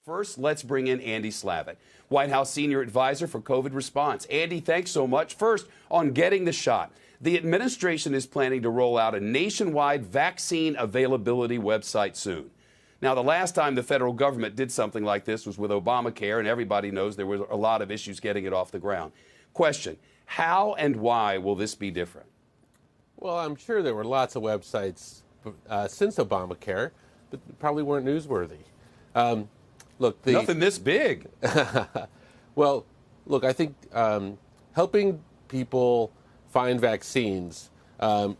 First, let's bring in Andy Slavitt, White House senior advisor for COVID response. Andy, thanks so much. First, on getting the shot, the administration is planning to roll out a nationwide vaccine availability website soon. Now, the last time the federal government did something like this was with Obamacare, and everybody knows there were a lot of issues getting it off the ground. Question, how and why will this be different? Well, I'm sure there were lots of websites since Obamacare, but probably weren't newsworthy. Look, nothing this big. Well, look, I think helping people find vaccines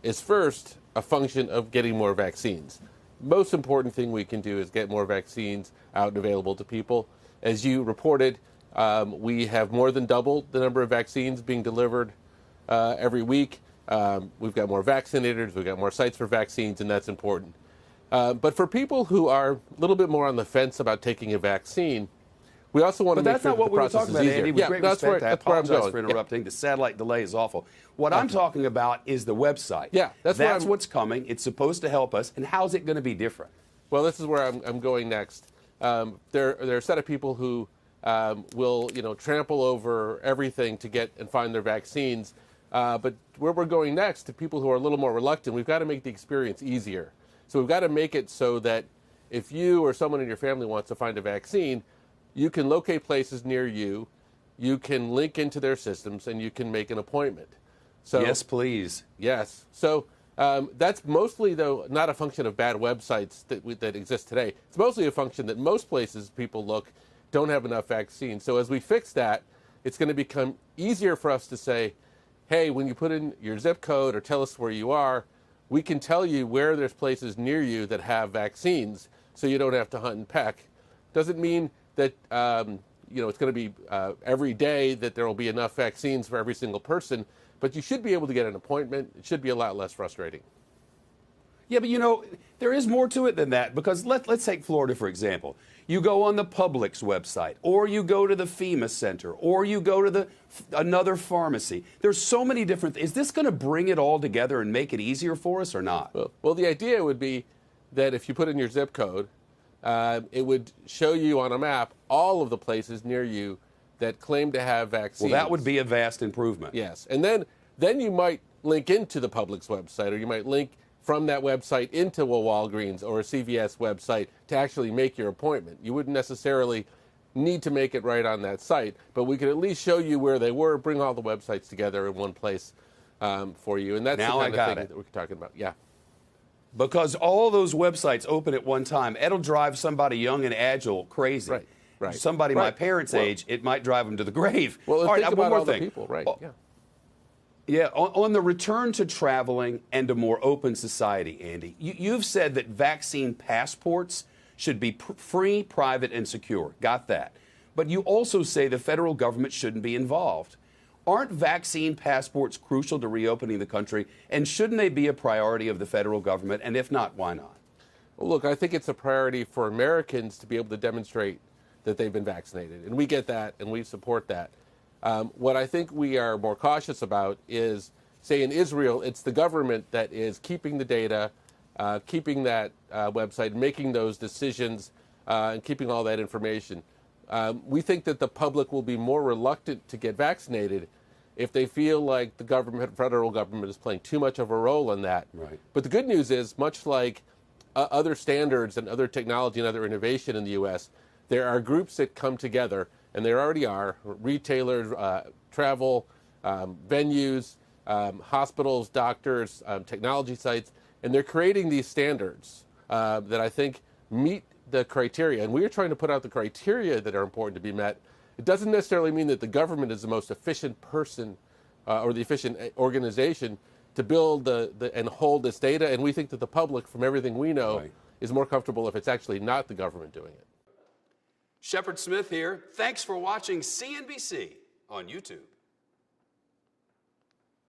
is first a function of getting more vaccines. Most important thing we can do is get more vaccines out and available to people. As you reported, we have more than doubled the number of vaccines being delivered every week. We've got more vaccinators, we've got more sites for vaccines, and that's important. But for people who are a little bit more on the fence about taking a vaccine, we also want to make sure that the process is easier. Andy, with great respect, I apologize for interrupting. The satellite delay is awful. What I'm talking about is the website. Yeah, that's what's coming. It's supposed to help us. And how's it going to be different? Well, this is where I'm going next. There are a set of people who will, trample over everything to get and find their vaccines. But where we're going next, to people who are a little more reluctant, we've got to make the experience easier. So we've got to make it so that if you or someone in your family wants to find a vaccine, you can locate places near you, you can link into their systems, and you can make an appointment. So, yes, please. Yes. So that's mostly, though, not a function of bad websites that exist today. It's mostly a function that most places people look don't have enough vaccines. So as we fix that, it's going to become easier for us to say, hey, when you put in your zip code or tell us where you are, we can tell you where there's places near you that have vaccines, so you don't have to hunt and peck. Doesn't mean that it's going to be every day that there will be enough vaccines for every single person, but you should be able to get an appointment. It should be a lot less frustrating. Yeah, but there is more to it than that, because let's take Florida, for example. You go on the Publix website, or you go to the FEMA center, or you go to another pharmacy. There's so many different things. Is this going to bring it all together and make it easier for us or not? Well, the idea would be that if you put in your zip code, it would show you on a map all of the places near you that claim to have vaccines. Well, that would be a vast improvement. Yes, and then you might link into the Publix website, or you might link from that website into a Walgreens or a CVS website to actually make your appointment. You wouldn't necessarily need to make it right on that site, but we could at least show you where they were, bring all the websites together in one place for you. And that's the kind of thing that we're talking about. Yeah. Because all those websites open at one time, it'll drive somebody young and agile crazy. Right. Somebody my parents' age, it might drive them to the grave. Well, all right, think one about more all thing. The people, right? Yeah. Yeah, on the return to traveling and a more open society, Andy, you've said that vaccine passports should be free, private, and secure. Got that. But you also say the federal government shouldn't be involved. Aren't vaccine passports crucial to reopening the country, and shouldn't they be a priority of the federal government? And if not, why not? Well, look, I think it's a priority for Americans to be able to demonstrate that they've been vaccinated, and we get that, and we support that. What I think we are more cautious about is, say in Israel, it's the government that is keeping the data, keeping that website, making those decisions, and keeping all that information. We think that the public will be more reluctant to get vaccinated if they feel like the federal government is playing too much of a role in that. Right. But the good news is, much like other standards and other technology and other innovation in the U.S., there are groups that come together, and there already are, retailers, travel, venues, hospitals, doctors, technology sites, and they're creating these standards that I think meet the criteria. And we are trying to put out the criteria that are important to be met. It doesn't necessarily mean that the government is the most efficient person or the efficient organization to build and hold this data. And we think that the public, from everything we know, is more comfortable if it's actually not the government doing it. Shepard Smith here. Thanks for watching CNBC on YouTube.